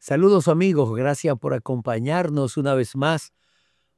Saludos amigos, gracias por acompañarnos una vez más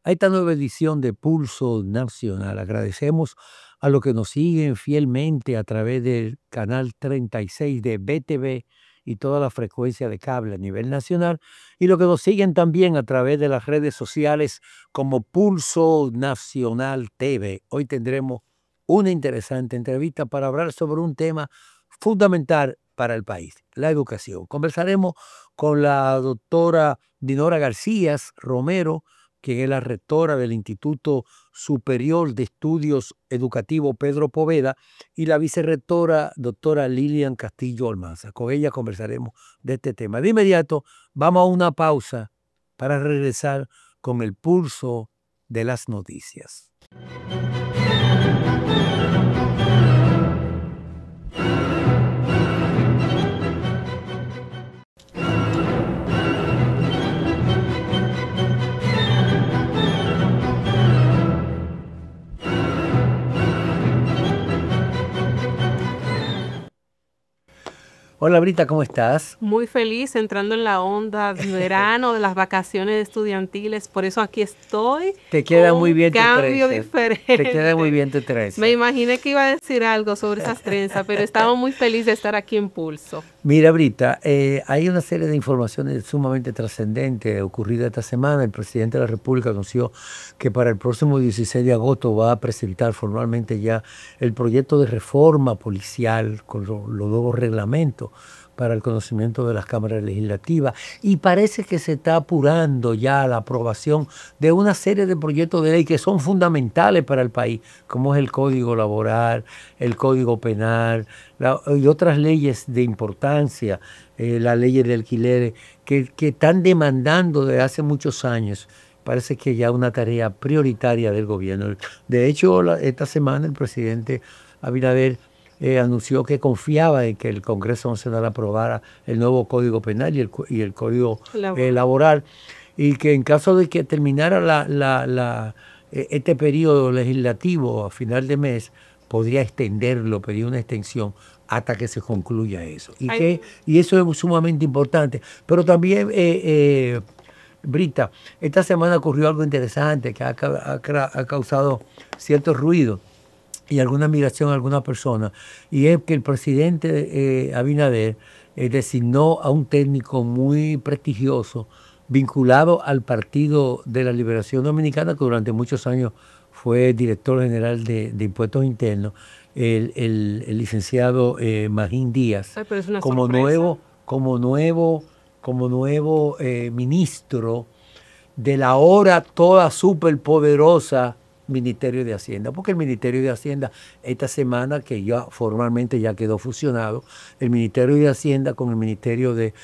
a esta nueva edición de Pulso Nacional. Agradecemos a los que nos siguen fielmente a través del canal 36 de BTV y toda la frecuencia de cable a nivel nacional, y los que nos siguen también a través de las redes sociales como Pulso Nacional TV. Hoy tendremos una interesante entrevista para hablar sobre un tema fundamental para el país, la educación. Conversaremos con la doctora Dinora García Romero, quien es la rectora del Instituto Superior de Estudios Educativos Pedro Poveda, y la vicerrectora doctora Lilian Castillo Almanza. Con ella conversaremos de este tema. De inmediato vamos a una pausa para regresar con el pulso de las noticias. Hola Brita, ¿cómo estás? Muy feliz, entrando en la onda de verano, de las vacaciones estudiantiles, por eso aquí estoy. Te queda muy bien tu cambio trenza. diferente. Te queda muy bien tu trenza. Me imaginé que iba a decir algo sobre esas trenzas, pero estaba muy feliz de estar aquí en Pulso. Mira, Brita, hay una serie de informaciones sumamente trascendentes ocurridas esta semana. El presidente de la República anunció que para el próximo 16 de agosto va a presentar formalmente ya el proyecto de reforma policial con los nuevos reglamentos para el conocimiento de las cámaras legislativas, y parece que se está apurando ya la aprobación de una serie de proyectos de ley que son fundamentales para el país, como es el Código Laboral, el Código Penal y otras leyes de importancia, las leyes de alquileres, que están demandando desde hace muchos años. Parece que ya una tarea prioritaria del gobierno. De hecho, esta semana el presidente Abinader anunció que confiaba en que el Congreso Nacional aprobara el nuevo Código Penal y el Código Laboral, y que en caso de que terminara este periodo legislativo a final de mes, podría extenderlo, pedir una extensión hasta que se concluya eso. Y eso es sumamente importante. Pero también, Brita, esta semana ocurrió algo interesante que ha causado cierto ruido y alguna admiración a alguna persona, y es que el presidente Abinader designó a un técnico muy prestigioso vinculado al Partido de la Liberación Dominicana, que durante muchos años fue director general de Impuestos Internos, el licenciado Magín Díaz. Ay, pero es una como nuevo ministro de la ahora toda superpoderosa Ministerio de Hacienda, porque el Ministerio de Hacienda esta semana, que ya formalmente ya quedó fusionado, el Ministerio de Hacienda con el Ministerio de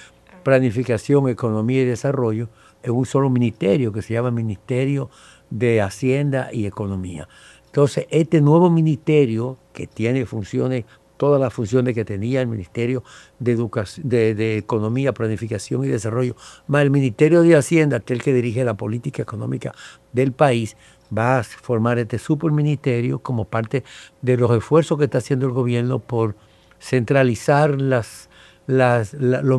Planificación, Economía y Desarrollo, es un solo ministerio que se llama Ministerio de Hacienda y Economía. Entonces, este nuevo ministerio, que tiene funciones, todas las funciones que tenía el Ministerio de Economía, Planificación y Desarrollo, más el Ministerio de Hacienda, que es el que dirige la política económica del país, va a formar este superministerio como parte de los esfuerzos que está haciendo el gobierno por centralizar los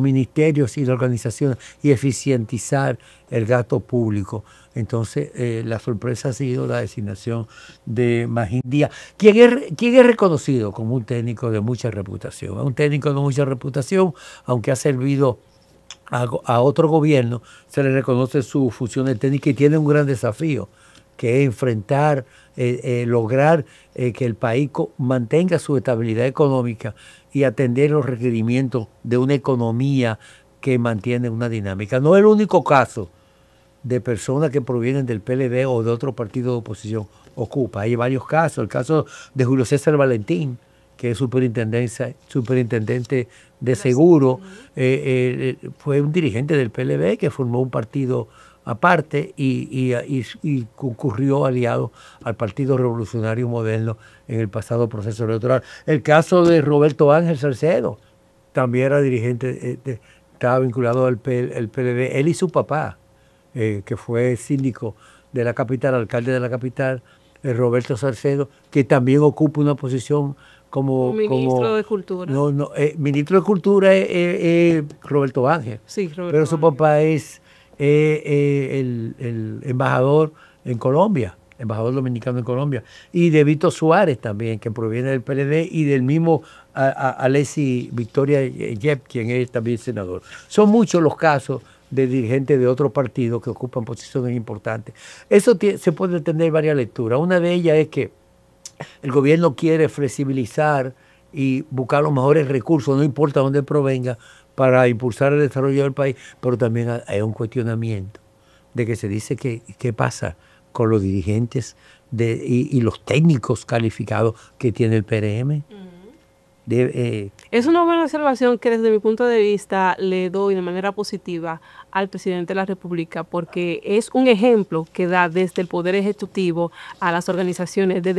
ministerios y las organizaciones y eficientizar el gasto público. Entonces, la sorpresa ha sido la designación de Magín Díaz, quien es reconocido como un técnico de mucha reputación. Es un técnico de mucha reputación, aunque ha servido a otro gobierno, se le reconoce sus funciones técnicas y tiene un gran desafío, que es enfrentar, lograr que el país mantenga su estabilidad económica y atender los requerimientos de una economía que mantiene una dinámica. No es el único caso de personas que provienen del PLD o de otro partido de oposición ocupa. Hay varios casos. El caso de Julio César Valentín, que es superintendente de seguro, fue un dirigente del PLD que formó un partido aparte y concurrió aliado al Partido Revolucionario Moderno en el pasado proceso electoral. El caso de Roberto Ángel Salcedo, también era dirigente, estaba vinculado al PLD, él y su papá, que fue síndico de la capital, alcalde de la capital, Roberto Salcedo, que también ocupa una posición como ministro de Cultura. No, ministro de Cultura es Roberto Ángel. Sí, Roberto pero su Ángel. papá es el embajador en Colombia, embajador dominicano en Colombia, y de Vito Suárez también, que proviene del PLD, y del mismo Alessi Victoria Yep, quien es también senador. Son muchos los casos de dirigentes de otros partidos que ocupan posiciones importantes. Eso se puede tener varias lecturas. Una de ellas es que el gobierno quiere flexibilizar y buscar los mejores recursos, no importa dónde provenga, para impulsar el desarrollo del país, pero también hay un cuestionamiento de que se dice que qué pasa con los dirigentes y los técnicos calificados que tiene el PRM. Es una buena observación que desde mi punto de vista le doy de manera positiva al presidente de la República, porque es un ejemplo que da desde el Poder Ejecutivo a las organizaciones de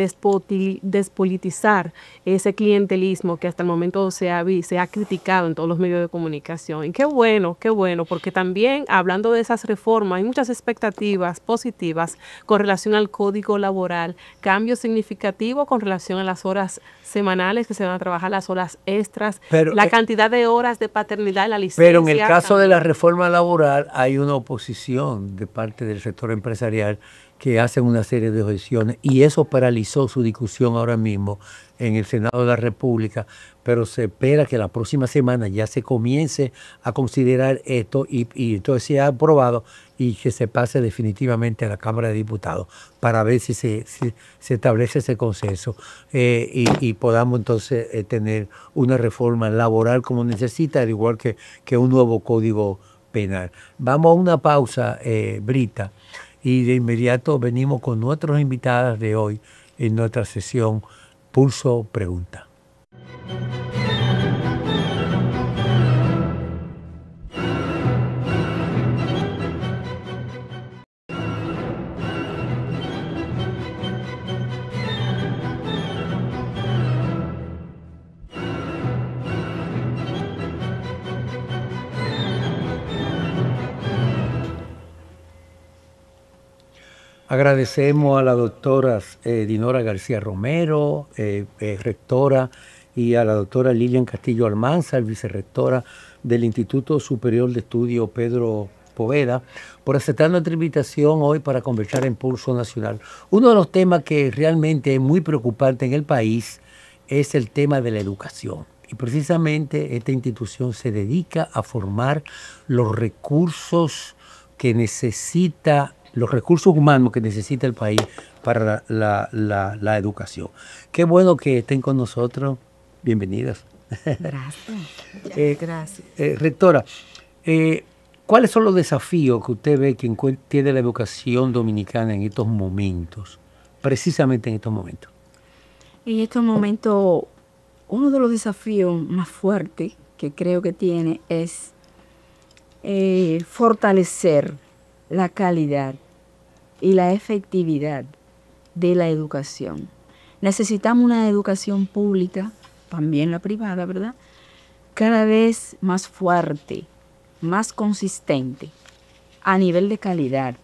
despolitizar ese clientelismo que hasta el momento se ha criticado en todos los medios de comunicación. Y qué bueno, porque también hablando de esas reformas hay muchas expectativas positivas con relación al código laboral, cambios significativos con relación a las horas semanales que se van a trabajar, las horas extras, pero, la cantidad de horas de paternidad en la licencia. Pero en el caso también de la reforma laboral hay una oposición de parte del sector empresarial que hacen una serie de objeciones y eso paralizó su discusión ahora mismo en el Senado de la República, pero se espera que la próxima semana ya se comience a considerar esto y entonces sea aprobado y que se pase definitivamente a la Cámara de Diputados para ver si se establece ese consenso y podamos entonces tener una reforma laboral como necesita, al igual que un nuevo código penal. Vamos a una pausa, Brita, y de inmediato venimos con nuestras invitadas de hoy en nuestra sesión Pulso Pregunta. Agradecemos a la doctora Dinora García Romero, rectora, y a la doctora Lilian Castillo Almanzar, vicerrectora del Instituto Superior de Estudio Pedro Poveda, por aceptar nuestra invitación hoy para conversar en Pulso Nacional. Uno de los temas que realmente es muy preocupante en el país es el tema de la educación. Y precisamente esta institución se dedica a formar los recursos que necesita, los recursos humanos que necesita el país para la educación. Qué bueno que estén con nosotros. Bienvenidas. Gracias. Gracias. Rectora, ¿cuáles son los desafíos que usted ve que tiene la educación dominicana en estos momentos? Precisamente en estos momentos. En estos momentos, uno de los desafíos más fuertes que creo que tiene es fortalecer la calidad y la efectividad de la educación. Necesitamos una educación pública, también la privada, ¿verdad?, cada vez más fuerte, más consistente a nivel de calidad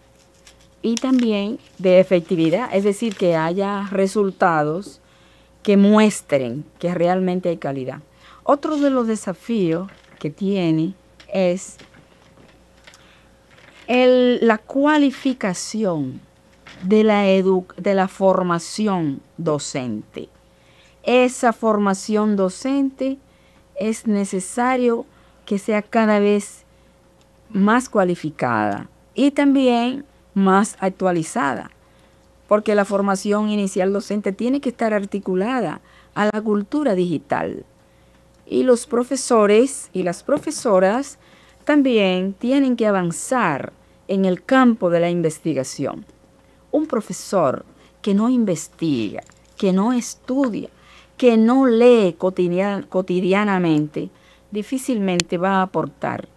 y también de efectividad, es decir, que haya resultados que muestren que realmente hay calidad. Otro de los desafíos que tiene es la cualificación de la formación docente. Esa formación docente es necesario que sea cada vez más cualificada y también más actualizada, porque la formación inicial docente tiene que estar articulada a la cultura digital. Y los profesores y las profesoras también tienen que avanzar en el campo de la investigación. Un profesor que no investiga, que no estudia, que no lee cotidianamente, difícilmente va a aportar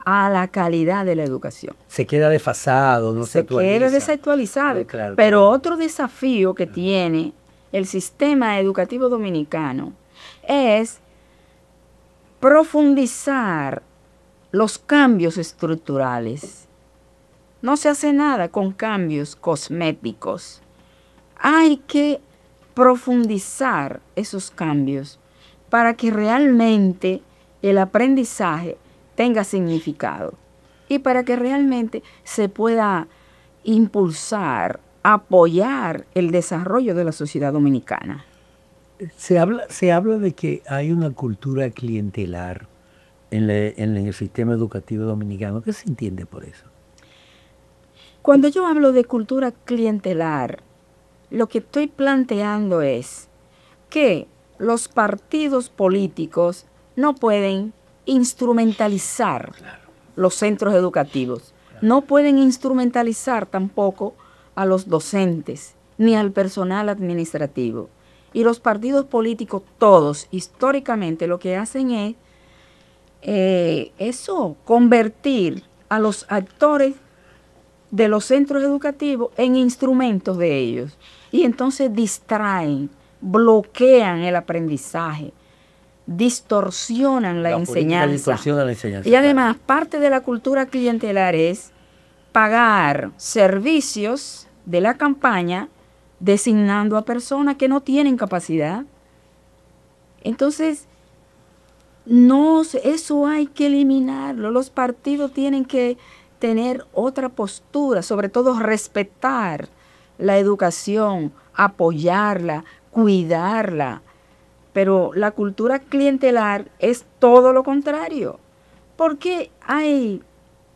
a la calidad de la educación. Se queda desfasado, no se actualiza. Se queda desactualizado. Claro, pero claro. Otro desafío que tiene el sistema educativo dominicano es profundizar los cambios estructurales. No se hace nada con cambios cosméticos. Hay que profundizar esos cambios para que realmente el aprendizaje tenga significado y para que realmente se pueda impulsar, apoyar el desarrollo de la sociedad dominicana. Se habla de que hay una cultura clientelar en el sistema educativo dominicano. ¿Qué se entiende por eso? Cuando yo hablo de cultura clientelar, lo que estoy planteando es que los partidos políticos no pueden instrumentalizar los centros educativos, no pueden instrumentalizar tampoco a los docentes ni al personal administrativo. Y los partidos políticos todos, históricamente, lo que hacen es convertir a los actores de los centros educativos en instrumentos de ellos. Y entonces distraen, bloquean el aprendizaje, distorsionan la enseñanza. Distorsiona la enseñanza. Y además, parte de la cultura clientelar es pagar servicios de la campaña designando a personas que no tienen capacidad. Entonces, eso hay que eliminarlo. Los partidos tienen que tener otra postura, sobre todo respetar la educación, apoyarla, cuidarla. Pero la cultura clientelar es todo lo contrario. Porque hay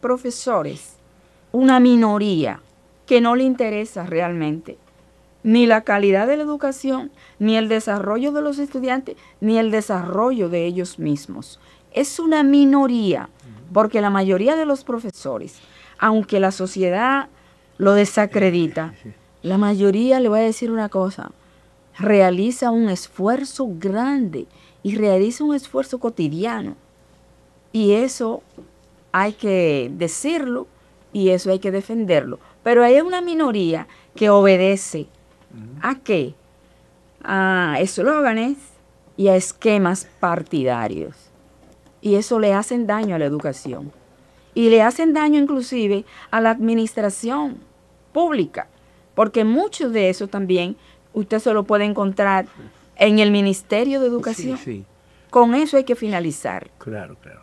profesores, una minoría, que no le interesa realmente ni la calidad de la educación, ni el desarrollo de los estudiantes, ni el desarrollo de ellos mismos. Es una minoría, porque la mayoría de los profesores, aunque la sociedad lo desacredita, la mayoría, le voy a decir una cosa, realiza un esfuerzo grande y realiza un esfuerzo cotidiano. Y eso hay que decirlo y eso hay que defenderlo. Pero hay una minoría que obedece ¿a qué? A eslóganes y a esquemas partidarios. Y eso le hacen daño a la educación. Y le hacen daño inclusive a la administración pública. Porque mucho de eso también usted se lo puede encontrar en el Ministerio de Educación. Sí, sí. Con eso hay que finalizar. Claro, claro.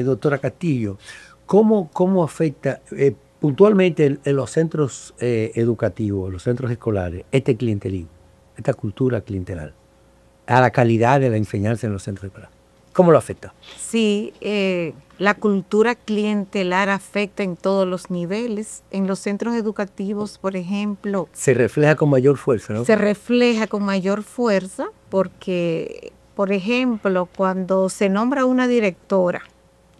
Doctora Castillo, ¿cómo afecta puntualmente en los centros educativos, los centros escolares, este clientelismo, esta cultura clientelar, a la calidad de la enseñanza en los centros escolares? ¿Cómo lo afecta? Sí, la cultura clientelar afecta en todos los niveles. En los centros educativos, por ejemplo... Se refleja con mayor fuerza, ¿no? Se refleja con mayor fuerza porque, por ejemplo, cuando se nombra una directora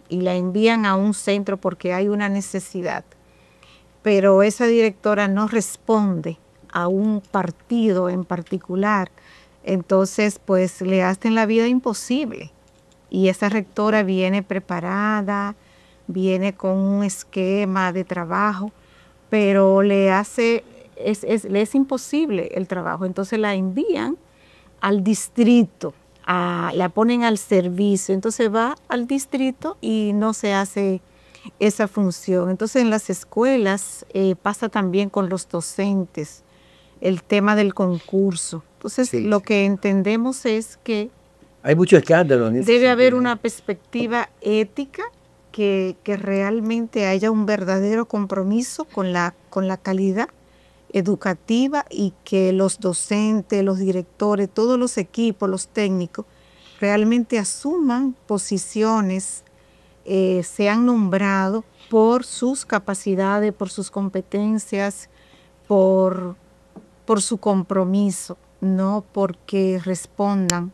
y la envían a un centro porque hay una necesidad, pero esa directora no responde a un partido en particular, entonces pues le hacen la vida imposible. Y esa rectora viene preparada, viene con un esquema de trabajo, pero le es imposible el trabajo. Entonces la envían al distrito, la ponen al servicio. Entonces va al distrito y no se hace esa función. Entonces en las escuelas pasa también con los docentes, el tema del concurso. Entonces sí, lo que entendemos es que hay mucho escándalo. Debe haber una perspectiva ética, que realmente haya un verdadero compromiso con la calidad educativa y que los docentes, los directores, todos los equipos, los técnicos, realmente asuman posiciones, sean nombrados por sus capacidades, por sus competencias, por su compromiso, no porque respondan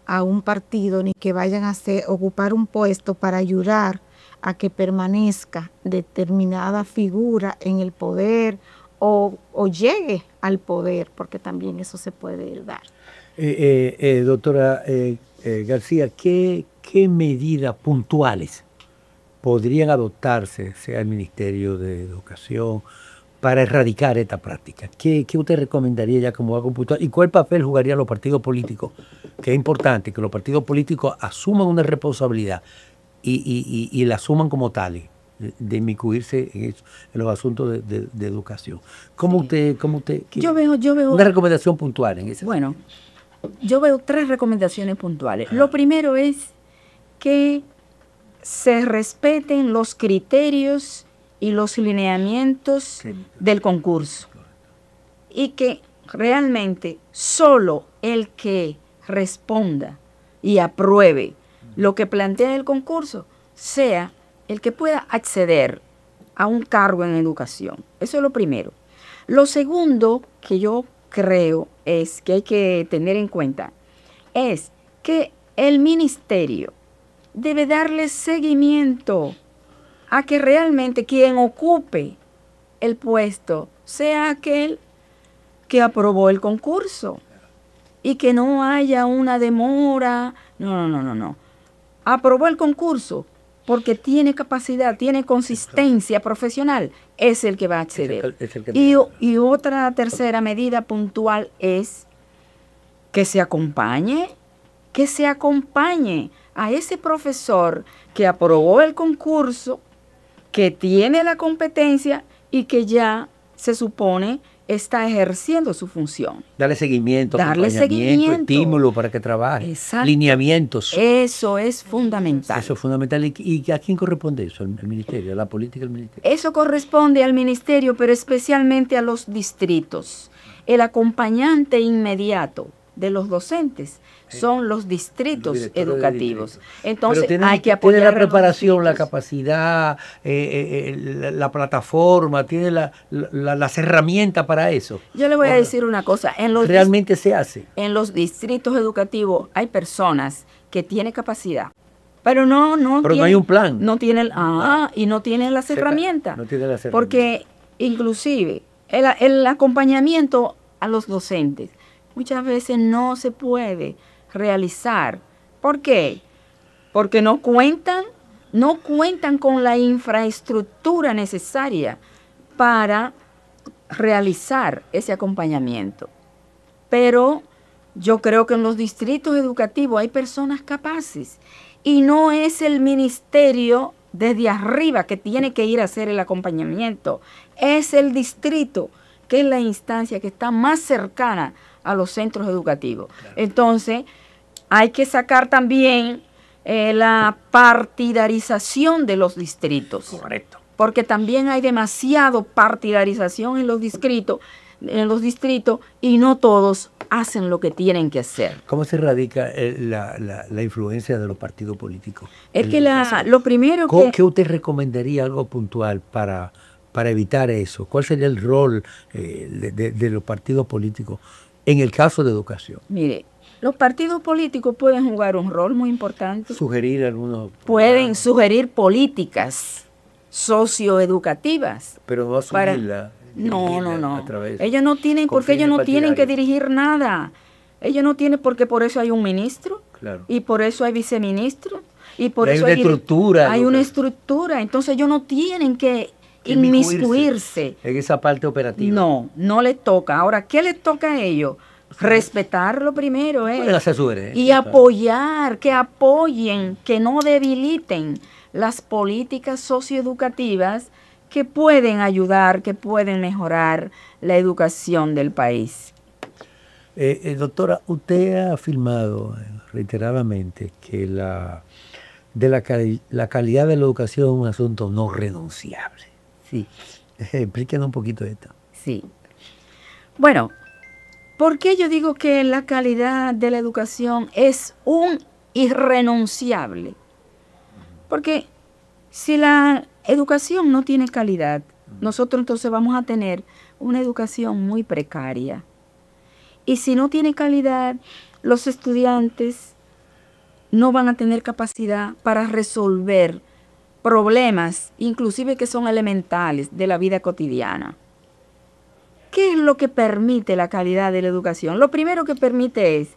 a un partido ni que vayan a ocupar un puesto para ayudar a que permanezca determinada figura en el poder o llegue al poder, porque también eso se puede dar. Doctora García, ¿qué medidas puntuales podrían adoptarse, sea el Ministerio de Educación, para erradicar esta práctica? ¿Qué usted recomendaría ya como algo puntual? ¿Y cuál papel jugarían los partidos políticos? Que es importante que los partidos políticos asuman una responsabilidad y la asuman como tales de inmiscuirse en los asuntos de educación. ¿Cómo usted yo veo una recomendación puntual en ese? Bueno, yo veo 3 recomendaciones puntuales. Lo primero es que se respeten los criterios y los lineamientos del concurso y que realmente solo el que responda y apruebe lo que plantea el concurso sea el que pueda acceder a un cargo en educación. Eso es lo primero. Lo segundo que yo creo es que hay que tener en cuenta es que el ministerio debe darle seguimiento a que realmente quien ocupe el puesto sea aquel que aprobó el concurso y que no haya una demora. No. Aprobó el concurso porque tiene capacidad, tiene consistencia profesional, es el que va a acceder. Y otra tercera medida puntual es que se acompañe a ese profesor que aprobó el concurso, que tiene la competencia y que ya se supone está ejerciendo su función. Darle seguimiento, estímulo para que trabaje. Exacto. Lineamientos. Eso es fundamental. Eso es fundamental. ¿Y a quién corresponde eso? ¿Al ministerio? ¿A la política del ministerio? Eso corresponde al ministerio, pero especialmente a los distritos. El acompañante inmediato de los docentes son los distritos educativos. Entonces hay que apoyar. Tiene la preparación, la capacidad, la plataforma, tiene las herramientas para eso. Yo le voy a decir una cosa. Realmente se hace. En los distritos educativos hay personas que tienen capacidad, pero no hay un plan. Y no tienen las herramientas. No tienen las herramientas. Porque inclusive el acompañamiento a los docentes muchas veces no se puede realizar. ¿Por qué? Porque no cuentan con la infraestructura necesaria para realizar ese acompañamiento. Pero yo creo que en los distritos educativos hay personas capaces y no es el ministerio desde arriba que tiene que ir a hacer el acompañamiento, es el distrito, que es la instancia que está más cercana a los centros educativos. Claro. Entonces, hay que sacar también la partidarización de los distritos. Correcto. Porque también hay demasiado partidarización en los distritos y no todos hacen lo que tienen que hacer. ¿Cómo se radica la influencia de los partidos políticos? Es que lo primero que... ¿Qué usted recomendaría algo puntual para evitar eso? ¿Cuál sería el rol de los partidos políticos en el caso de educación? Mire, los partidos políticos pueden jugar un rol muy importante. Sugerir algunos... Pueden sugerir políticas socioeducativas. Pero no asumirla. No. Ellos no tienen, porque ellos no tienen que dirigir nada. Ellos no tienen, porque por eso hay un ministro. Claro. Y por eso hay viceministro. Y por eso hay una estructura. Hay una estructura. Entonces ellos no tienen que inmiscuirse en esa parte operativa. No les toca. Ahora, ¿qué les toca a ellos? Respetarlo primero, y apoyar, que apoyen, que no debiliten las políticas socioeducativas que pueden ayudar, que pueden mejorar la educación del país. Doctora, usted ha afirmado reiteradamente que la calidad de la educación es un asunto no renunciable. Sí, explíquenos un poquito esto. Sí. Bueno, ¿por qué yo digo que la calidad de la educación es un irrenunciable? Porque si la educación no tiene calidad, nosotros entonces vamos a tener una educación muy precaria. Y si no tiene calidad, los estudiantes no van a tener capacidad para resolver problemas, inclusive que son elementales de la vida cotidiana. ¿Qué es lo que permite la calidad de la educación? Lo primero que permite es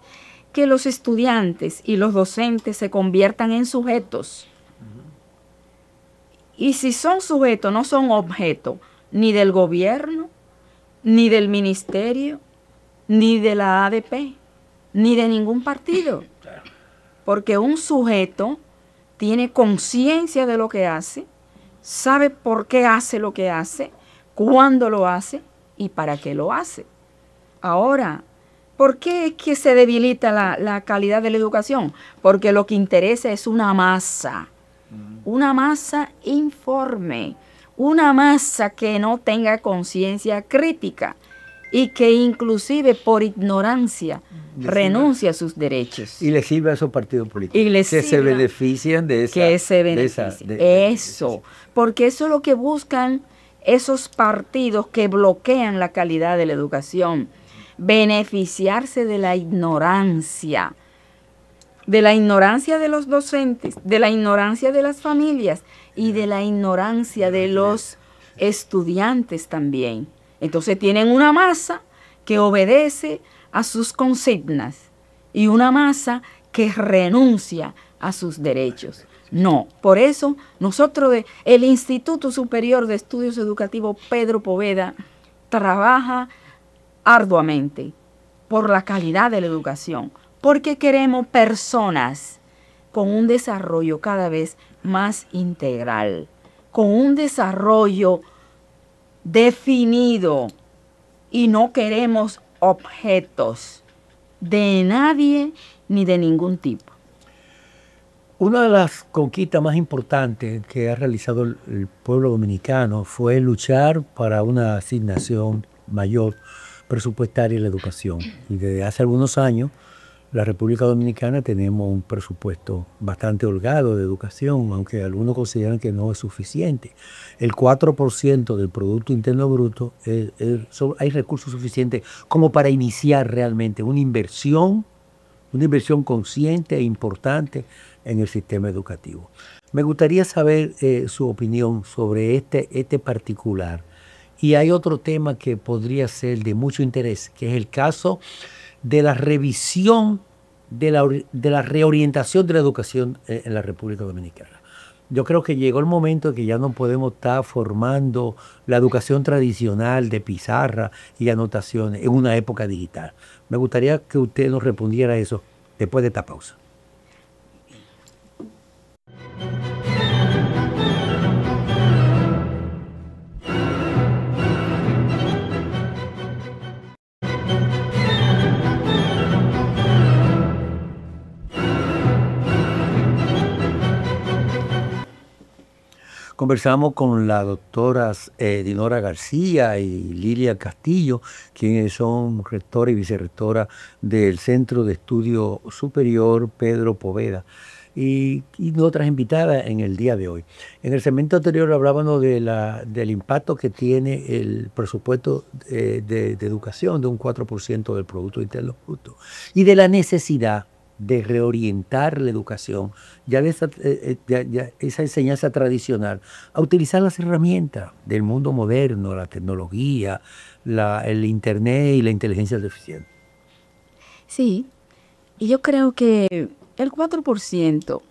que los estudiantes y los docentes se conviertan en sujetos. Y si son sujetos, no son objeto ni del gobierno, ni del ministerio, ni de la ADP, ni de ningún partido. Porque un sujeto tiene conciencia de lo que hace, sabe por qué hace lo que hace, cuándo lo hace y para qué lo hace. Ahora, ¿por qué es que se debilita la calidad de la educación? Porque lo que interesa es una masa informe, una masa que no tenga conciencia crítica y que inclusive por ignorancia renuncia a sus derechos. Y le sirve a esos partidos políticos que se benefician de esa. Que se beneficien. Eso, porque eso es lo que buscan esos partidos que bloquean la calidad de la educación. Beneficiarse de la ignorancia de los docentes, de la ignorancia de las familias y de la ignorancia de los estudiantes también. Entonces tienen una masa que obedece a sus consignas y una masa que renuncia a sus derechos. No, por eso nosotros, el Instituto Superior de Estudios Educativos Pedro Poveda, trabaja arduamente por la calidad de la educación, porque queremos personas con un desarrollo cada vez más integral, con un desarrollo definido, y no queremos objetos de nadie ni de ningún tipo. Una de las conquistas más importantes que ha realizado el pueblo dominicano fue luchar para una asignación mayor presupuestaria en la educación. Y desde hace algunos años, la República Dominicana tenemos un presupuesto bastante holgado de educación, aunque algunos consideran que no es suficiente. El 4% del Producto Interno Bruto, hay recursos suficientes como para iniciar realmente una inversión consciente e importante en el sistema educativo. Me gustaría saber su opinión sobre este particular. Y hay otro tema que podría ser de mucho interés, que es el caso de la revisión de la reorientación de la educación en la República Dominicana. Yo creo que llegó el momento de que ya no podemos estar formando la educación tradicional de pizarra y anotaciones en una época digital. Me gustaría que usted nos respondiera a eso después de esta pausa. Conversamos con las doctoras Dinora García y Lilia Castillo, quienes son rectora y vicerrectora del Centro de Estudio Superior Pedro Poveda, y otras invitadas en el día de hoy. En el segmento anterior hablábamos del impacto que tiene el presupuesto de educación de un 4% del Producto Interno Bruto y de la necesidad de reorientar la educación, ya de esa enseñanza tradicional, a utilizar las herramientas del mundo moderno, la tecnología, el Internet y la inteligencia artificial. Sí, y yo creo que el 4%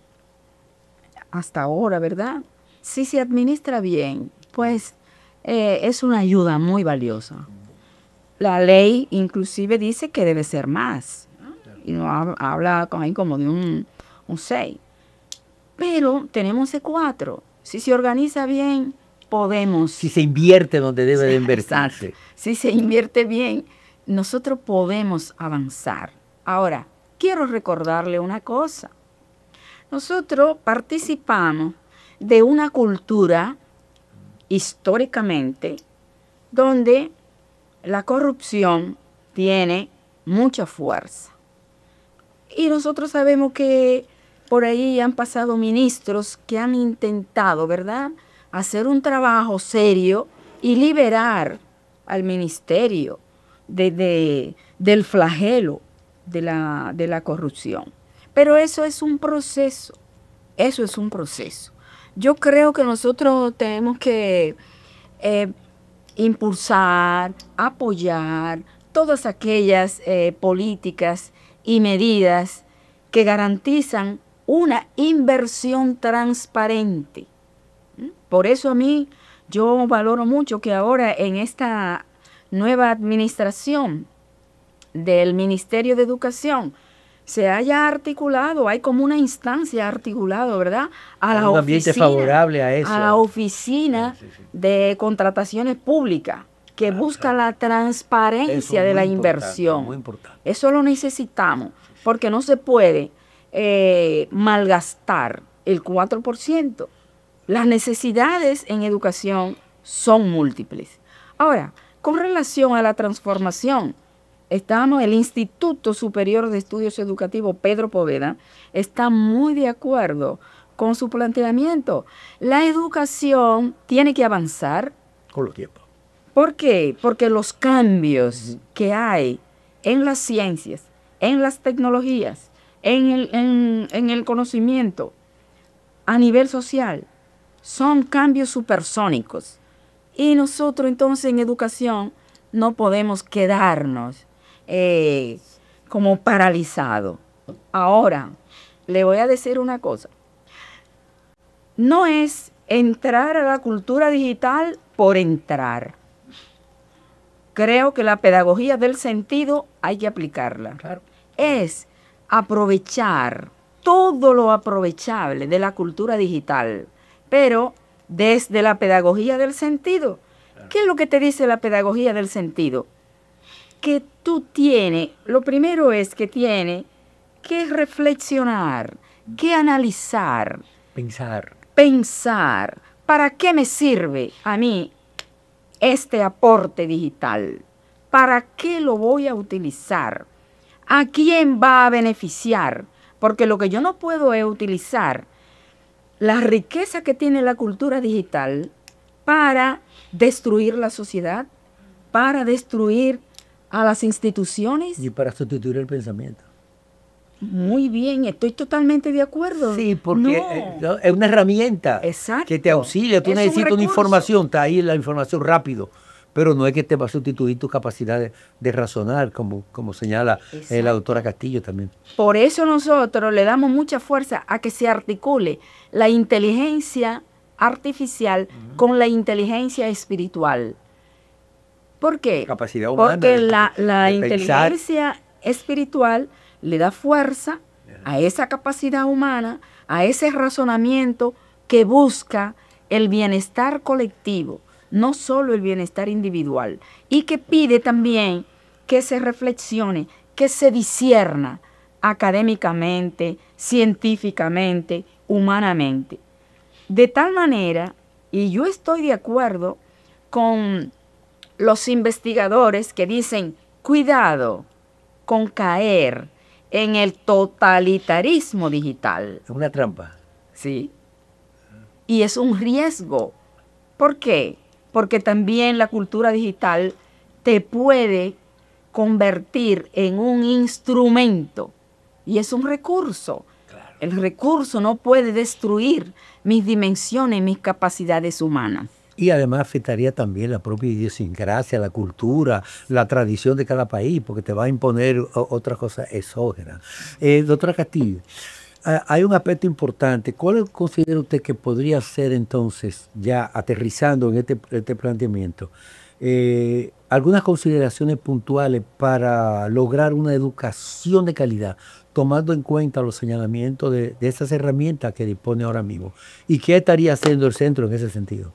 hasta ahora, ¿verdad? Si se administra bien, pues es una ayuda muy valiosa. La ley inclusive dice que debe ser más. Y nos habla como de un 6. Pero tenemos ese 4. Si se organiza bien, podemos. Si se invierte donde debe de invertirse. Si se invierte bien, nosotros podemos avanzar. Ahora, quiero recordarle una cosa. Nosotros participamos de una cultura históricamente donde la corrupción tiene mucha fuerza. Y nosotros sabemos que por ahí han pasado ministros que han intentado, ¿verdad?, hacer un trabajo serio y liberar al ministerio del flagelo de la corrupción. Pero eso es un proceso, Yo creo que nosotros tenemos que impulsar, apoyar todas aquellas políticas y medidas que garantizan una inversión transparente. Por eso yo valoro mucho que ahora en esta nueva administración del Ministerio de Educación se haya articulado, hay como una instancia articulada, ¿verdad? Un ambiente favorable a eso. A la oficina de contrataciones públicas, que busca la transparencia de la inversión. Muy importante. Eso lo necesitamos, porque no se puede malgastar el 4%. Las necesidades en educación son múltiples. Ahora, con relación a la transformación, el Instituto Superior de Estudios Educativos Pedro Poveda está muy de acuerdo con su planteamiento. La educación tiene que avanzar. Con los tiempos. ¿Por qué? Porque los cambios que hay en las ciencias, en las tecnologías, en el conocimiento a nivel social, son cambios supersónicos. Y nosotros entonces en educación no podemos quedarnos como paralizados. Ahora, le voy a decir una cosa. No es entrar a la cultura digital por entrar. Creo que la pedagogía del sentido hay que aplicarla. Claro. Es aprovechar todo lo aprovechable de la cultura digital, pero desde la pedagogía del sentido. Claro. ¿Qué es lo que te dice la pedagogía del sentido? Que tú tienes, lo primero es que tienes que reflexionar, que analizar. Pensar, ¿para qué me sirve a mí este aporte digital? ¿Para qué lo voy a utilizar? ¿A quién va a beneficiar? Porque lo que yo no puedo es utilizar la riqueza que tiene la cultura digital para destruir la sociedad, para destruir a las instituciones. Y para sustituir el pensamiento. Muy bien, estoy totalmente de acuerdo. Sí, porque es una herramienta. Exacto. Que te auxilia. Tú necesitas una información, está ahí la información rápido, pero no es que te va a sustituir tu capacidad de razonar, como señala la doctora Castillo también. Por eso nosotros le damos mucha fuerza a que se articule la inteligencia artificial con la inteligencia espiritual. ¿Por qué? Capacidad humana. Porque la inteligencia espiritual le da fuerza a esa capacidad humana, a ese razonamiento que busca el bienestar colectivo, no solo el bienestar individual, y que pide también que se reflexione, que se discierna académicamente, científicamente, humanamente. De tal manera, y yo estoy de acuerdo con los investigadores que dicen, cuidado con caer en el totalitarismo digital. Es una trampa. Sí. Y es un riesgo. ¿Por qué? Porque también la cultura digital te puede convertir en un instrumento y es un recurso. Claro. El recurso no puede destruir mis dimensiones, mis capacidades humanas. Y además afectaría también la propia idiosincrasia, la cultura, la tradición de cada país, porque te va a imponer otras cosas exógenas. Doctora Castillo, hay un aspecto importante. ¿Cuál considera usted que podría ser entonces, ya aterrizando en este planteamiento, algunas consideraciones puntuales para lograr una educación de calidad, tomando en cuenta los señalamientos de esas herramientas que dispone ahora mismo? ¿Y qué estaría haciendo el centro en ese sentido?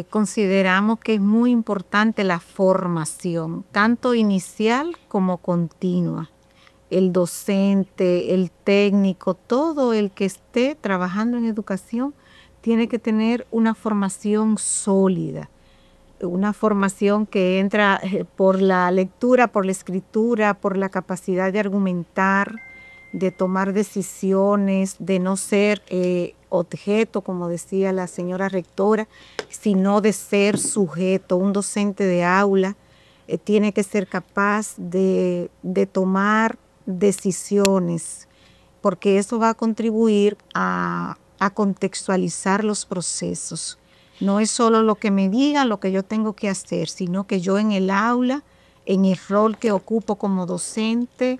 Consideramos que es muy importante la formación, tanto inicial como continua. El docente, el técnico, todo el que esté trabajando en educación tiene que tener una formación sólida, una formación que entra por la lectura, por la escritura, por la capacidad de argumentar, de tomar decisiones, de no ser objeto, como decía la señora rectora, sino de ser sujeto. Un docente de aula tiene que ser capaz de tomar decisiones, porque eso va a contribuir a contextualizar los procesos. No es solo lo que me digan, lo que yo tengo que hacer, sino que yo en el aula, en el rol que ocupo como docente,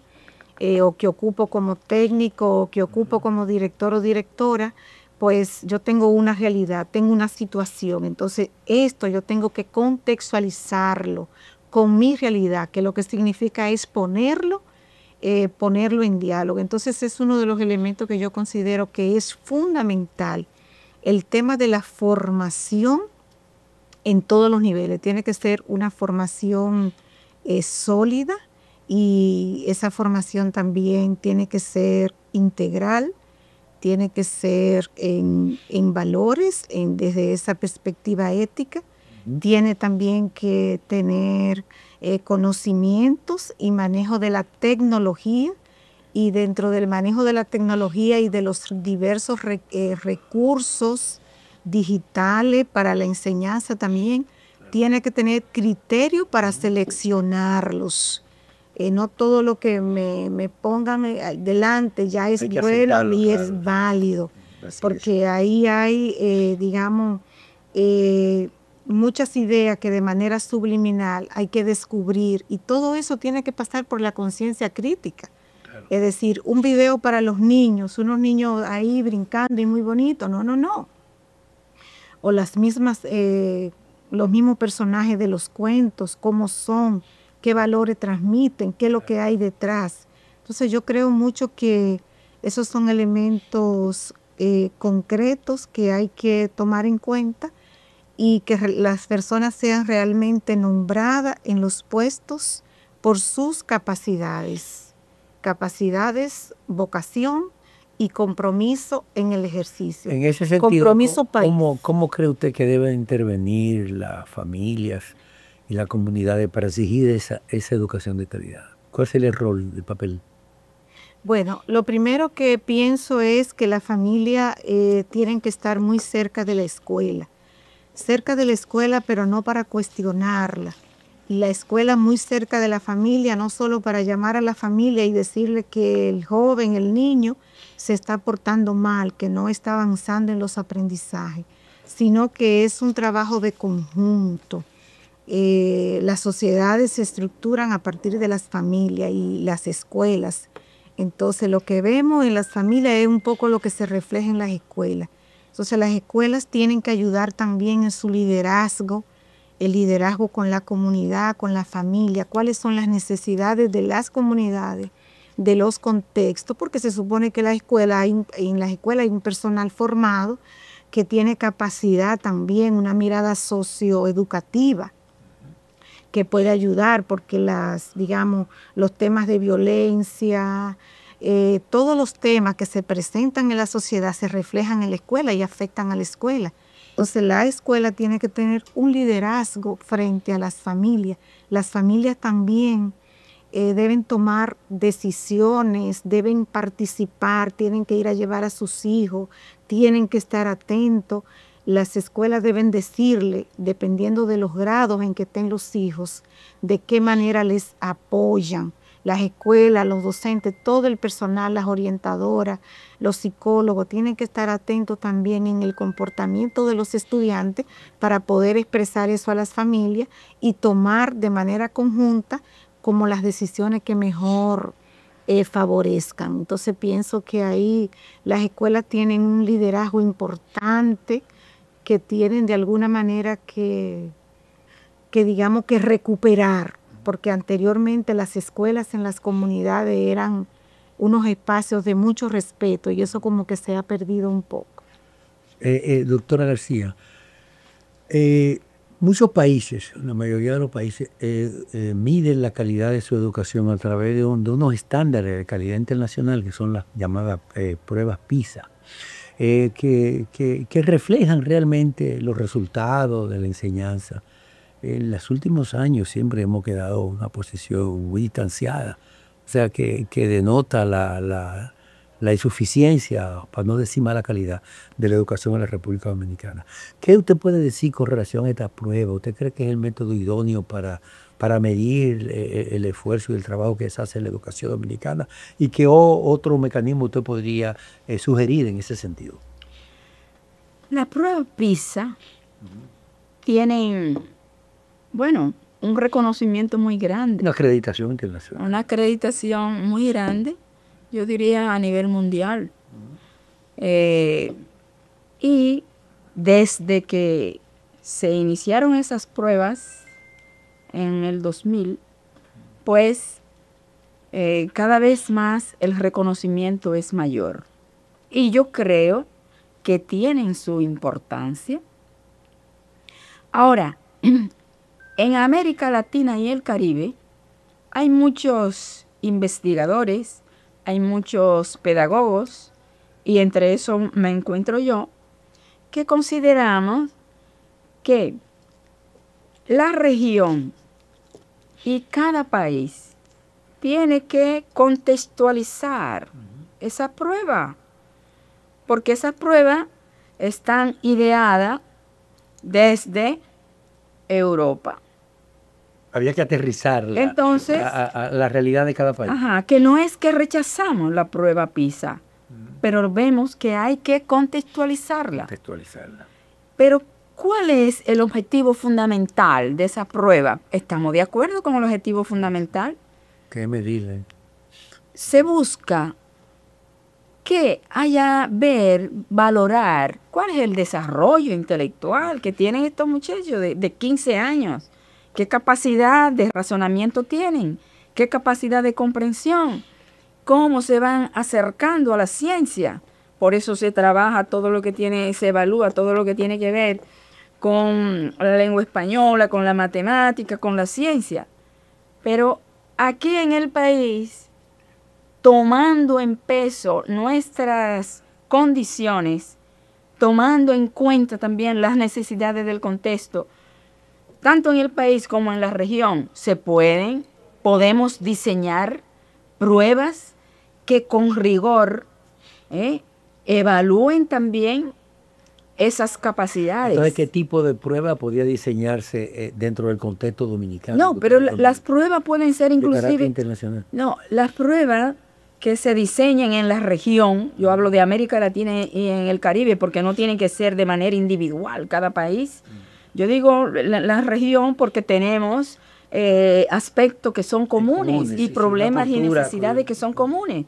o que ocupo como técnico, o que ocupo como director o directora, pues yo tengo una realidad, tengo una situación. Entonces esto yo tengo que contextualizarlo con mi realidad, que lo que significa es ponerlo en diálogo. Entonces es uno de los elementos que yo considero que es fundamental, el tema de la formación en todos los niveles. Tiene que ser una formación sólida, y esa formación también tiene que ser integral, tiene que ser en valores, desde esa perspectiva ética. Tiene también que tener conocimientos y manejo de la tecnología, y dentro del manejo de la tecnología y de los diversos recursos digitales para la enseñanza también, tiene que tener criterio para seleccionarlos. No todo lo que me pongan delante ya es bueno y es válido, porque ahí hay, muchas ideas que de manera subliminal hay que descubrir, y todo eso tiene que pasar por la conciencia crítica. Claro. Es decir, un video para los niños, unos niños ahí brincando y muy bonito, no. O los mismos personajes de los cuentos, cómo son, qué valores transmiten, qué es lo que hay detrás. Entonces yo creo mucho que esos son elementos concretos que hay que tomar en cuenta, y que las personas sean realmente nombradas en los puestos por sus capacidades, vocación y compromiso en el ejercicio. En ese sentido, ¿cómo cree usted que deben intervenir las familias y las comunidades para exigir esa educación de calidad? ¿Cuál es el rol, el papel? Bueno, lo primero que pienso es que la familia tienen que estar muy cerca de la escuela, pero no para cuestionarla. Y la escuela muy cerca de la familia, no solo para llamar a la familia y decirle que el joven, el niño, se está portando mal, que no está avanzando en los aprendizajes, sino que es un trabajo de conjunto. Las sociedades se estructuran a partir de las familias y las escuelas. Entonces lo que vemos en las familias es un poco lo que se refleja en las escuelas. Entonces las escuelas tienen que ayudar también en su liderazgo, el liderazgo con la comunidad, con la familia, cuáles son las necesidades de las comunidades, de los contextos, porque se supone que en las escuelas hay un personal formado que tiene capacidad también, una mirada socioeducativa que puede ayudar, porque los temas de violencia, todos los temas que se presentan en la sociedad se reflejan en la escuela y afectan a la escuela. Entonces la escuela tiene que tener un liderazgo frente a las familias. Las familias también deben tomar decisiones, deben participar, tienen que ir a llevar a sus hijos, tienen que estar atentos. Las escuelas deben decirle, dependiendo de los grados en que estén los hijos, de qué manera les apoyan. Las escuelas, los docentes, todo el personal, las orientadoras, los psicólogos, tienen que estar atentos también en el comportamiento de los estudiantes para poder expresar eso a las familias y tomar de manera conjunta como las decisiones que mejor favorezcan. Entonces pienso que ahí las escuelas tienen un liderazgo importante, que tienen de alguna manera que recuperar, porque anteriormente las escuelas en las comunidades eran unos espacios de mucho respeto, y eso como que se ha perdido un poco. Doctora García, muchos países, la mayoría de los países, miden la calidad de su educación a través de unos estándares de calidad internacional, que son las llamadas pruebas PISA, que reflejan realmente los resultados de la enseñanza. En los últimos años siempre hemos quedado en una posición muy distanciada, o sea, que denota la insuficiencia, para no decir mala calidad, de la educación en la República Dominicana. ¿Qué usted puede decir con relación a esta prueba? ¿Usted cree que es el método idóneo para medir el esfuerzo y el trabajo que se hace en la educación dominicana? ¿Y qué otro mecanismo usted podría sugerir en ese sentido? La prueba PISA tiene, un reconocimiento muy grande. Una acreditación internacional. Una acreditación muy grande, yo diría a nivel mundial. Y desde que se iniciaron esas pruebas en el 2000, pues cada vez más el reconocimiento es mayor. Y yo creo que tienen su importancia. Ahora, en América Latina y el Caribe hay muchos investigadores, hay muchos pedagogos, y entre eso me encuentro yo, que consideramos que la región y cada país tiene que contextualizar esa prueba, porque esas pruebas están ideadas desde Europa. Había que aterrizarla. Entonces, a la realidad de cada país. Ajá, que no es que rechazamos la prueba PISA, pero vemos que hay que contextualizarla. Pero, ¿cuál es el objetivo fundamental de esa prueba? ¿Estamos de acuerdo con el objetivo fundamental? ¿Qué medida? Se busca que valorar cuál es el desarrollo intelectual que tienen estos muchachos de 15 años, qué capacidad de razonamiento tienen, qué capacidad de comprensión, cómo se van acercando a la ciencia. Por eso se trabaja se evalúa todo lo que tiene que ver con la lengua española, con la matemática, con la ciencia. Pero aquí en el país, tomando en peso nuestras condiciones, tomando en cuenta también las necesidades del contexto, tanto en el país como en la región, podemos diseñar pruebas que con rigor evalúen también esas capacidades. Entonces, ¿qué tipo de prueba podía diseñarse dentro del contexto dominicano? No, pero las pruebas pueden ser inclusive... De carácter internacional. No, las pruebas que se diseñen en la región, yo hablo de América Latina y en el Caribe, porque no tienen que ser de manera individual cada país. Yo digo la región porque tenemos aspectos que son comunes y problemas y necesidades que son comunes.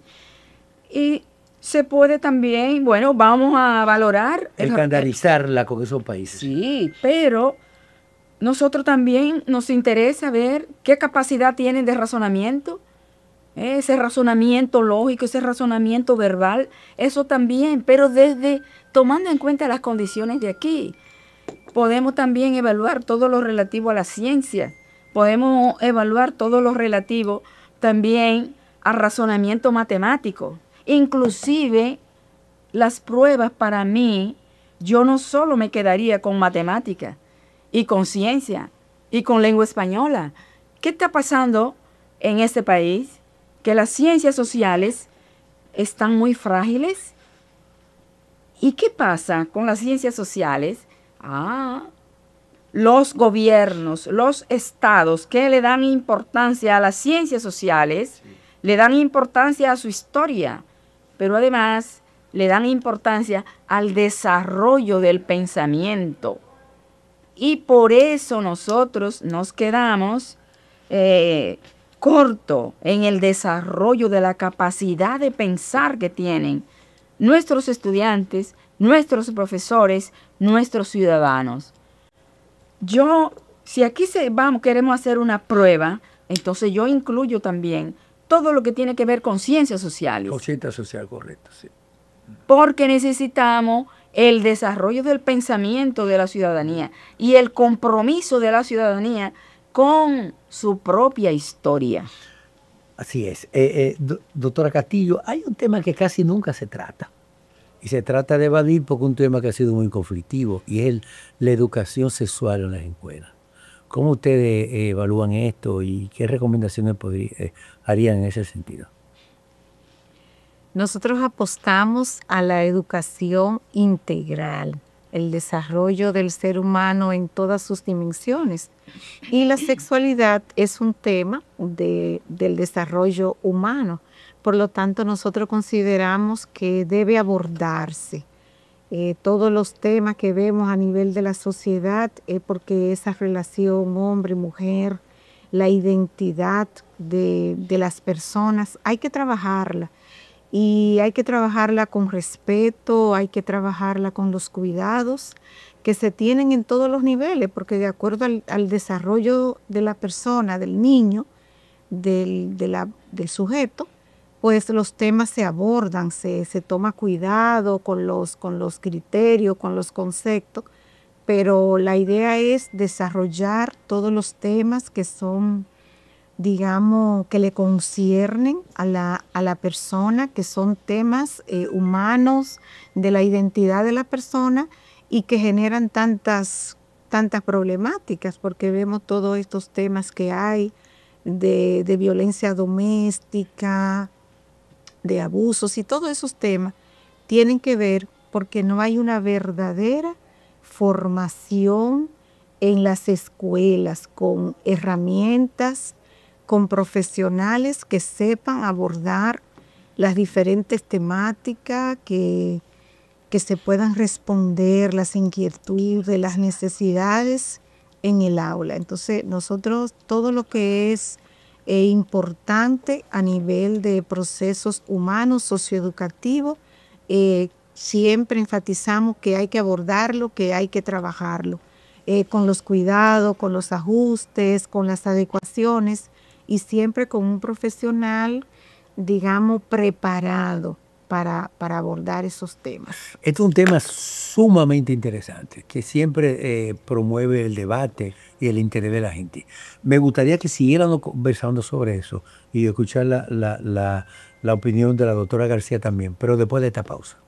Y se puede también, vamos a valorar... Estandarizarla con esos países. Sí, pero nosotros también nos interesa ver qué capacidad tienen de razonamiento, ese razonamiento lógico, ese razonamiento verbal, eso también, pero tomando en cuenta las condiciones de aquí. Podemos también evaluar todo lo relativo a la ciencia, podemos evaluar todo lo relativo también al razonamiento matemático. Inclusive las pruebas para mí, yo no solo me quedaría con matemática y con ciencia y con lengua española. ¿Qué está pasando en este país? Que las ciencias sociales están muy frágiles. ¿Y qué pasa con las ciencias sociales? Los gobiernos, los estados que le dan importancia a las ciencias sociales, le dan importancia a su historia, pero además le dan importancia al desarrollo del pensamiento. Y por eso nosotros nos quedamos corto en el desarrollo de la capacidad de pensar que tienen nuestros estudiantes, nuestros profesores, nuestros ciudadanos. Si aquí queremos hacer una prueba, entonces yo incluyo también todo lo que tiene que ver con ciencias sociales. Con ciencia social, correcto, sí. Porque necesitamos el desarrollo del pensamiento de la ciudadanía y el compromiso de la ciudadanía con su propia historia. Así es. Doctora Castillo, hay un tema que casi nunca se trata. Y se trata de evadir porque es un tema que ha sido muy conflictivo, y es la educación sexual en las escuelas. ¿Cómo ustedes evalúan esto y qué recomendaciones harían en ese sentido? Nosotros apostamos a la educación integral, el desarrollo del ser humano en todas sus dimensiones. Y la sexualidad es un tema del desarrollo humano. Por lo tanto, nosotros consideramos que debe abordarse todos los temas que vemos a nivel de la sociedad, porque esa relación hombre-mujer, la identidad de las personas, hay que trabajarla. y hay que trabajarla con respeto, hay que trabajarla con los cuidados que se tienen en todos los niveles, porque de acuerdo al desarrollo de la persona, del niño, del sujeto, pues los temas se abordan, se toma cuidado con los criterios, con los conceptos, pero la idea es desarrollar todos los temas que son, digamos, que le conciernen a la persona, que son temas humanos de la identidad de la persona y que generan tantas problemáticas, porque vemos todos estos temas que hay de violencia doméstica, de abusos, y todos esos temas tienen que ver porque no hay una verdadera formación en las escuelas con herramientas, con profesionales que sepan abordar las diferentes temáticas, que se puedan responder las inquietudes, las necesidades en el aula. Entonces, nosotros todo lo que es importante a nivel de procesos humanos, socioeducativos, siempre enfatizamos que hay que abordarlo, que hay que trabajarlo, con los cuidados, con los ajustes, con las adecuaciones, y siempre con un profesional, digamos, preparado para abordar esos temas. Este es un tema sumamente interesante, que siempre promueve el debate y el interés de la gente. Me gustaría que siguiéramos conversando sobre eso y escuchar la opinión de la doctora García también, pero después de esta pausa.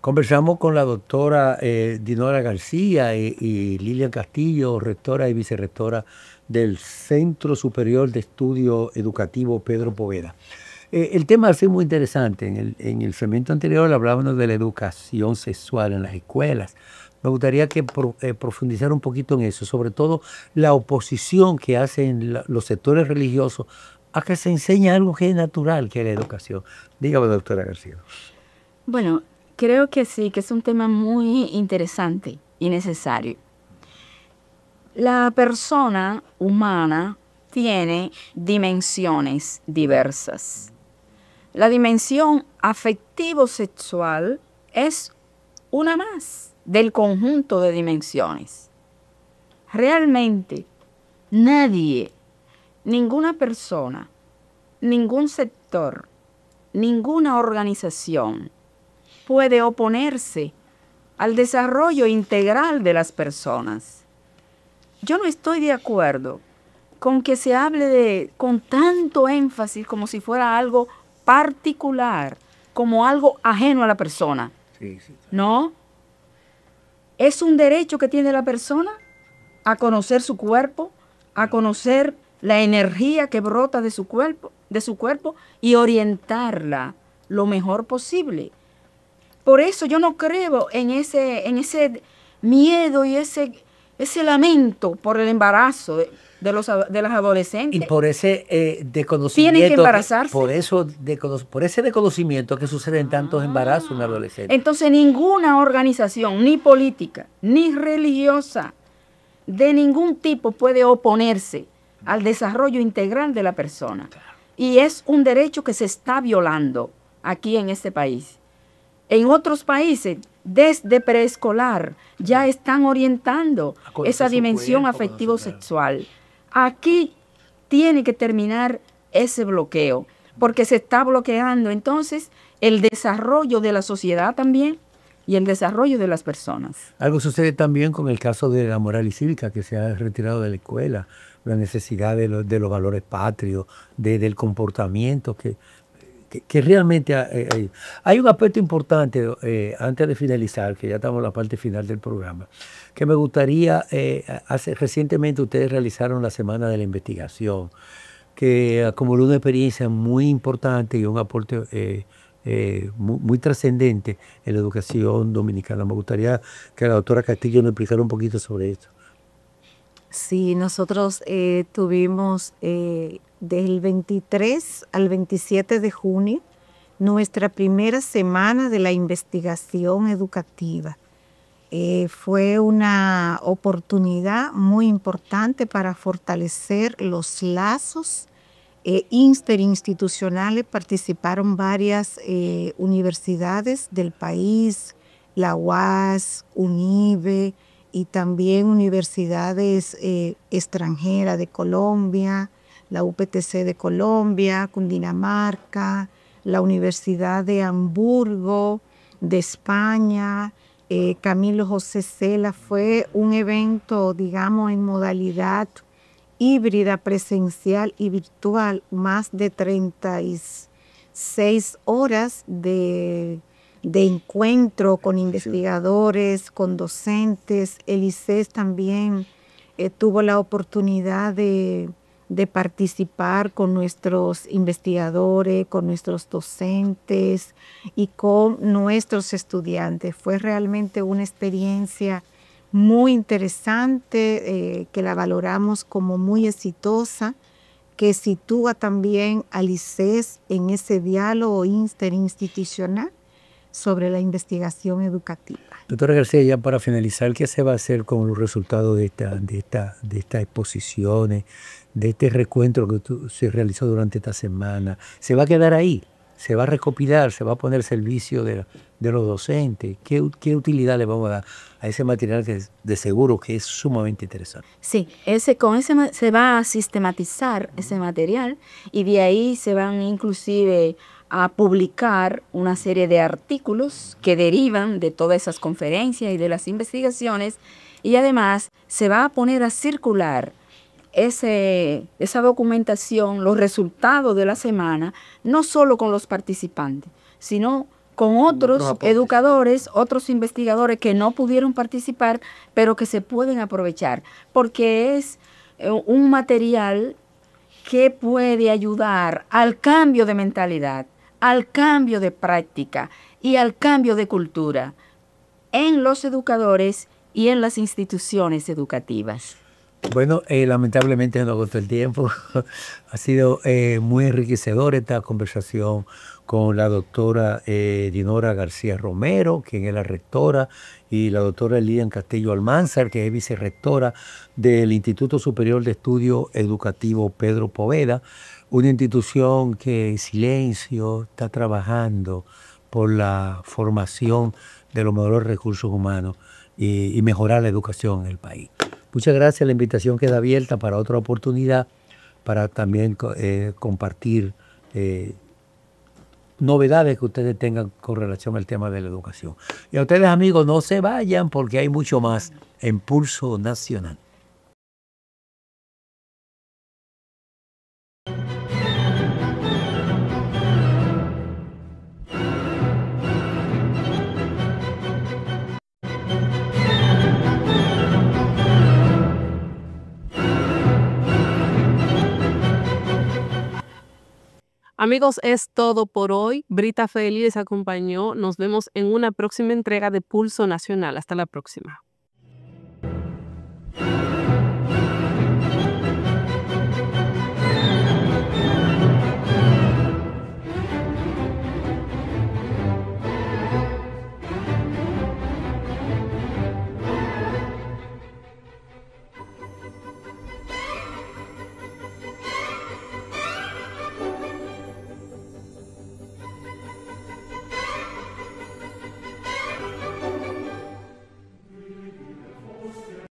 Conversamos con la doctora Dinora García y Lilian Castillo, rectora y vicerrectora del Centro Superior de Estudio Educativo Pedro Poveda. El tema ha sido muy interesante. En el segmento anterior hablábamos de la educación sexual en las escuelas. Me gustaría que profundizara un poquito en eso, sobre todo la oposición que hacen los sectores religiosos a que se enseñe algo que es natural, que es la educación. Dígame, doctora García. Bueno, creo que sí, que es un tema muy interesante y necesario. La persona humana tiene dimensiones diversas. La dimensión afectivo-sexual es una más del conjunto de dimensiones. Realmente nadie, ninguna persona, ningún sector, ninguna organización puede oponerse al desarrollo integral de las personas. Yo no estoy de acuerdo con que se hable con tanto énfasis como si fuera algo particular, como algo ajeno a la persona. Sí. No, es un derecho que tiene la persona a conocer su cuerpo, a conocer la energía que brota de su cuerpo y orientarla lo mejor posible. Por eso yo no creo en ese miedo y ese lamento por el embarazo de las adolescentes. Y por ese desconocimiento. Tienen que embarazarse. Por ese desconocimiento que sucede en tantos embarazos en adolescentes. Entonces ninguna organización, ni política, ni religiosa, de ningún tipo puede oponerse al desarrollo integral de la persona. Claro. Y es un derecho que se está violando aquí en este país. En otros países, desde preescolar, ya están orientando esa dimensión afectivo-sexual. Aquí tiene que terminar ese bloqueo, porque se está bloqueando entonces el desarrollo de la sociedad también y el desarrollo de las personas. Algo sucede también con el caso de la moral y cívica, que se ha retirado de la escuela, la necesidad de los valores patrios, del comportamiento que realmente hay un aspecto importante antes de finalizar, que ya estamos en la parte final del programa, que me gustaría, recientemente ustedes realizaron la Semana de la Investigación, que acumuló una experiencia muy importante y un aporte muy trascendente en la educación dominicana. Me gustaría que la doctora Castillo nos explicara un poquito sobre esto. Sí, nosotros tuvimos del 23 al 27 de junio, nuestra primera semana de la investigación educativa. Fue una oportunidad muy importante para fortalecer los lazos interinstitucionales. Participaron varias universidades del país, la UAS, UNIBE y también universidades extranjeras de Colombia, la UPTC de Colombia, Cundinamarca, la Universidad de Hamburgo, de España, Camilo José Cela. Fue un evento, digamos, en modalidad híbrida, presencial y virtual, más de 36 horas de encuentro con investigadores, con docentes. El ICES también tuvo la oportunidad de participar con nuestros investigadores, con nuestros docentes y con nuestros estudiantes. Fue realmente una experiencia muy interesante, que la valoramos como muy exitosa, que sitúa también al ICES en ese diálogo interinstitucional sobre la investigación educativa. Doctora García, ya para finalizar, ¿qué se va a hacer con los resultados de estas exposiciones, de este recuento que se realizó durante esta semana? ¿Se va a quedar ahí? ¿Se va a recopilar? ¿Se va a poner al servicio de los docentes? ¿Qué utilidad le vamos a dar a ese material que de seguro que es sumamente interesante? Sí, con ese se va a sistematizar ese material y de ahí se van inclusive a publicar una serie de artículos que derivan de todas esas conferencias y de las investigaciones, y además se va a poner a circular esa documentación, los resultados de la semana, no solo con los participantes, sino con otros educadores, otros investigadores que no pudieron participar, pero que se pueden aprovechar, porque es un material que puede ayudar al cambio de mentalidad, al cambio de práctica y al cambio de cultura en los educadores y en las instituciones educativas. Bueno, lamentablemente no agotó el tiempo. Ha sido muy enriquecedora esta conversación con la doctora Dinora García Romero, quien es la rectora, y la doctora Lilian Castillo Almanzar, que es vicerrectora del Instituto Superior de Estudio Educativo Pedro Poveda, una institución que en silencio está trabajando por la formación de los mejores recursos humanos y mejorar la educación en el país. Muchas gracias. La invitación queda abierta para otra oportunidad, para también compartir novedades que ustedes tengan con relación al tema de la educación. Y a ustedes, amigos, no se vayan porque hay mucho más en Pulso Nacional. Amigos, es todo por hoy. Brita Feli les acompañó. Nos vemos en una próxima entrega de Pulso Nacional. Hasta la próxima.